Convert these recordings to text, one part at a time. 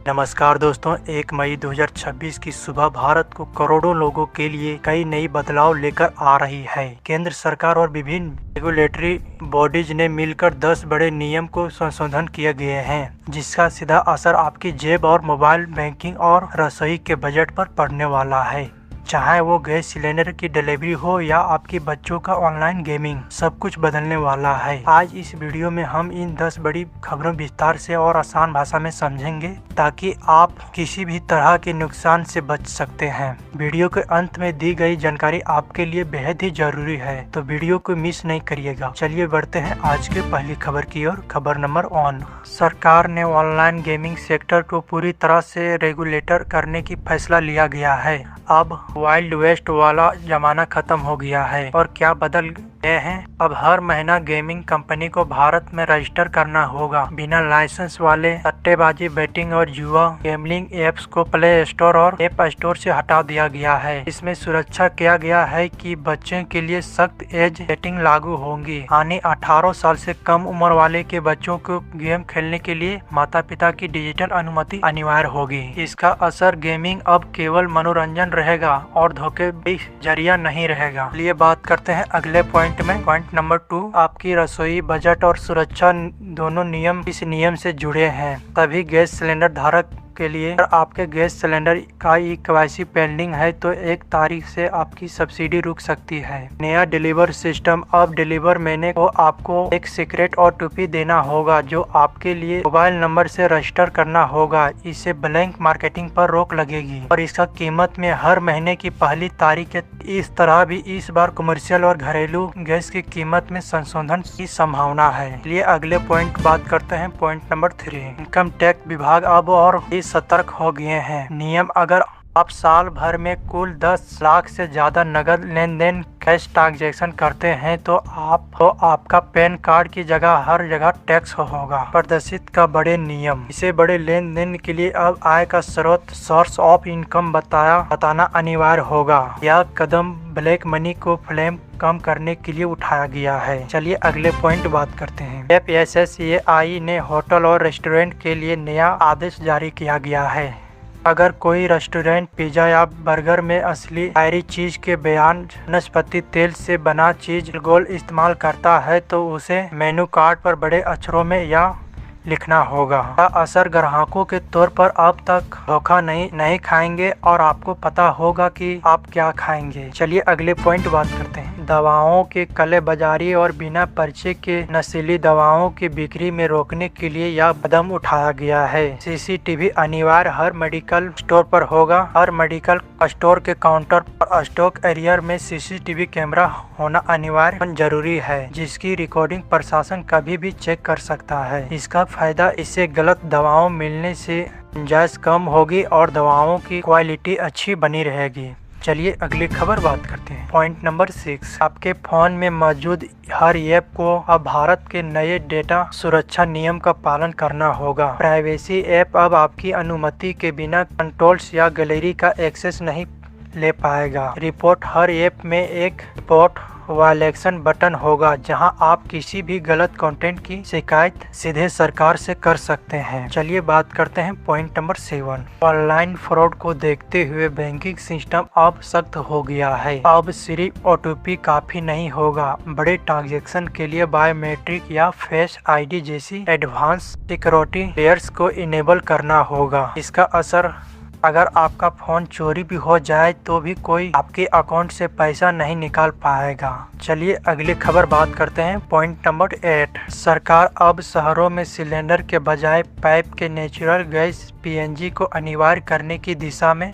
नमस्कार दोस्तों, 1 मई 2026 की सुबह भारत को करोड़ों लोगों के लिए कई नई बदलाव लेकर आ रही है। केंद्र सरकार और विभिन्न रेगुलेटरी बॉडीज ने मिलकर 10 बड़े नियम को संशोधन किए गए हैं, जिसका सीधा असर आपकी जेब और मोबाइल बैंकिंग और रसोई के बजट पर पड़ने वाला है। चाहे वो गैस सिलेंडर की डिलीवरी हो या आपके बच्चों का ऑनलाइन गेमिंग, सब कुछ बदलने वाला है। आज इस वीडियो में हम इन 10 बड़ी खबरों विस्तार से और आसान भाषा में समझेंगे ताकि आप किसी भी तरह के नुकसान से बच सकते हैं। वीडियो के अंत में दी गई जानकारी आपके लिए बेहद ही जरूरी है, तो वीडियो को मिस नहीं करिएगा। चलिए बढ़ते हैं आज के पहली खबर की ओर। खबर नंबर 1, सरकार ने ऑनलाइन गेमिंग सेक्टर को पूरी तरह से रेगुलेटर करने की फैसला लिया गया है। अब वाइल्ड वेस्ट वाला जमाना खत्म हो गया है और क्या बदल गए हैं। अब हर महीना गेमिंग कंपनी को भारत में रजिस्टर करना होगा। बिना लाइसेंस वाले सट्टेबाजी, बैटिंग और जुआ गैम्बलिंग एप्स को प्ले स्टोर और ऐप स्टोर से हटा दिया गया है। इसमें सुरक्षा किया गया है कि बच्चों के लिए सख्त एज सेटिंग लागू होंगी, यानी 18 साल से कम उम्र वाले के बच्चों को गेम खेलने के लिए माता पिता की डिजिटल अनुमति अनिवार्य होगी। इसका असर गेमिंग अब केवल मनोरंजन रहेगा और धोखे जरिया नहीं रहेगा। लिए बात करते हैं अगले पॉइंट में। पॉइंट नंबर 2, आपकी रसोई बजट और सुरक्षा दोनों नियम इस नियम से जुड़े हैं। तभी गैस सिलेंडर धारक के लिए अगर आपके गैस सिलेंडर का ई-केवाईसी पेंडिंग है तो 1 तारीख से आपकी सब्सिडी रुक सकती है। नया डिलीवर सिस्टम, अब डिलीवर मैने को आपको एक सीक्रेट ओटीपी देना होगा जो आपके लिए मोबाइल नंबर से रजिस्टर करना होगा। इससे ब्लैंक मार्केटिंग पर रोक लगेगी और इसका कीमत में हर महीने की पहली तारीख इस तरह भी इस बार कमर्शियल और घरेलू गैस की कीमत में संशोधन की संभावना है। इसलिए अगले पॉइंट बात करते हैं। पॉइंट नंबर 3, इनकम टैक्स विभाग अब और सतर्क हो गए हैं। नियम, अगर आप साल भर में कुल 10 लाख से ज्यादा नगद लेन देन कैश ट्रांजैक्शन करते हैं तो आपका पैन कार्ड की जगह हर जगह टैक्स होगा। प्रदर्शित का बड़े नियम, इसे बड़े लेन देन के लिए अब आय का स्रोत सोर्स ऑफ इनकम बताना अनिवार्य होगा। यह कदम ब्लैक मनी को फ्लेम कम करने के लिए उठाया गया है। चलिए अगले पॉइंट बात करते हैं। FSSAI ने होटल और रेस्टोरेंट के लिए नया आदेश जारी किया गया है। अगर कोई रेस्टोरेंट पिज्जा या बर्गर में असली डायरी चीज के बयान वनस्पति तेल से बना चीज गोल इस्तेमाल करता है तो उसे मेनू कार्ड पर बड़े अक्षरों में या लिखना होगा। असर ग्राहकों के तौर पर अब तक धोखा नहीं खाएंगे और आपको पता होगा कि आप क्या खाएंगे। चलिए अगले पॉइंट बात करते हैं। दवाओं के काले बाजारी और बिना पर्चे के नशीली दवाओं की बिक्री में रोकने के लिए यह कदम उठाया गया है। CCTV अनिवार्य हर मेडिकल स्टोर पर होगा। हर मेडिकल स्टोर के काउंटर पर स्टॉक एरिया में CCTV कैमरा होना अनिवार्य जरूरी है, जिसकी रिकॉर्डिंग प्रशासन कभी भी चेक कर सकता है। इसका फायदा, इससे गलत दवाओं मिलने से गुंजाइश कम होगी और दवाओं की क्वालिटी अच्छी बनी रहेगी। चलिए अगली खबर बात करते हैं। पॉइंट नंबर 6, आपके फोन में मौजूद हर ऐप को अब भारत के नए डेटा सुरक्षा नियम का पालन करना होगा। प्राइवेसी ऐप अब आपकी अनुमति के बिना कंट्रोल्स या गैलरी का एक्सेस नहीं ले पाएगा। रिपोर्ट, हर ऐप में एक रिपोर्ट वायलेशन बटन होगा जहां आप किसी भी गलत कंटेंट की शिकायत सीधे सरकार से कर सकते हैं। चलिए बात करते हैं पॉइंट नंबर 7, ऑनलाइन फ्रॉड को देखते हुए बैंकिंग सिस्टम अब सख्त हो गया है। अब सिर्फ ओटीपी काफी नहीं होगा, बड़े ट्रांजैक्शन के लिए बायोमेट्रिक या फेस आईडी जैसी एडवांस सिक्योरिटी लेयर्स को इनेबल करना होगा। इसका असर, अगर आपका फोन चोरी भी हो जाए तो भी कोई आपके अकाउंट से पैसा नहीं निकाल पाएगा। चलिए अगली खबर बात करते हैं। पॉइंट नंबर 8, सरकार अब शहरों में सिलेंडर के बजाय पाइप के नेचुरल गैस PNG को अनिवार्य करने की दिशा में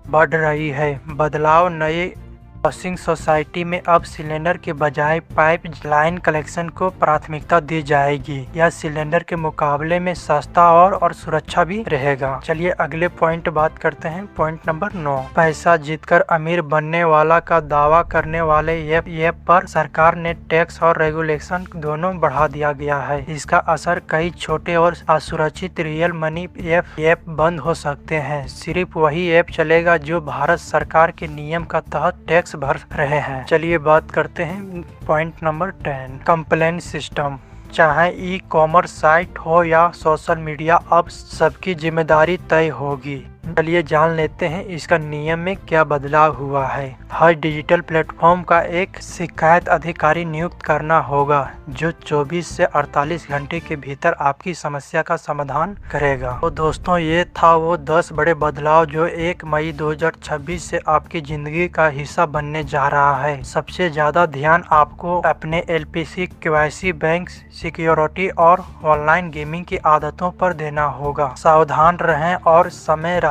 बढ़ रही है। बदलाव, नए हाउसिंग सोसाइटी में अब सिलेंडर के बजाय पाइप लाइन कलेक्शन को प्राथमिकता दी जाएगी। यह सिलेंडर के मुकाबले में सस्ता और सुरक्षा भी रहेगा। चलिए अगले पॉइंट बात करते हैं। पॉइंट नंबर 9, पैसा जीतकर अमीर बनने वाला का दावा करने वाले ऐप पर सरकार ने टैक्स और रेगुलेशन दोनों बढ़ा दिया गया है। इसका असर, कई छोटे और असुरक्षित रियल मनी ऐप बंद हो सकते हैं। सिर्फ वही ऐप चलेगा जो भारत सरकार के नियम का तहत टैक्स भर रहे हैं। चलिए बात करते हैं। Point number 10, complaint system. चाहे ई कॉमर्स साइट हो या सोशल मीडिया, अब सबकी जिम्मेदारी तय होगी। चलिए जान लेते हैं इसका नियम में क्या बदलाव हुआ है। हर डिजिटल प्लेटफॉर्म का एक शिकायत अधिकारी नियुक्त करना होगा जो 24 से 48 घंटे के भीतर आपकी समस्या का समाधान करेगा। तो दोस्तों, ये था वो 10 बड़े बदलाव जो 1 मई 2026 से आपकी जिंदगी का हिस्सा बनने जा रहा है। सबसे ज्यादा ध्यान आपको अपने LPC, KYC, बैंक सिक्योरिटी और ऑनलाइन गेमिंग की आदतों पर देना होगा। सावधान रहें और समय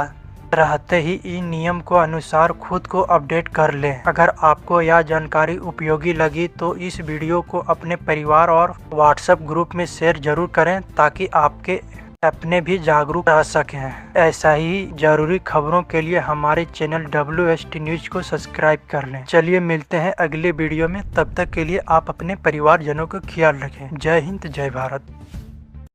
रहते ही इन नियम को अनुसार खुद को अपडेट कर लें। अगर आपको यह जानकारी उपयोगी लगी तो इस वीडियो को अपने परिवार और व्हाट्सएप ग्रुप में शेयर जरूर करें ताकि आपके अपने भी जागरूक रह सकें। ऐसा ही जरूरी खबरों के लिए हमारे चैनल WST न्यूज को सब्सक्राइब कर लें। चलिए मिलते हैं अगले वीडियो में, तब तक के लिए आप अपने परिवारजनों का ख्याल रखें। जय हिंद, जय भारत।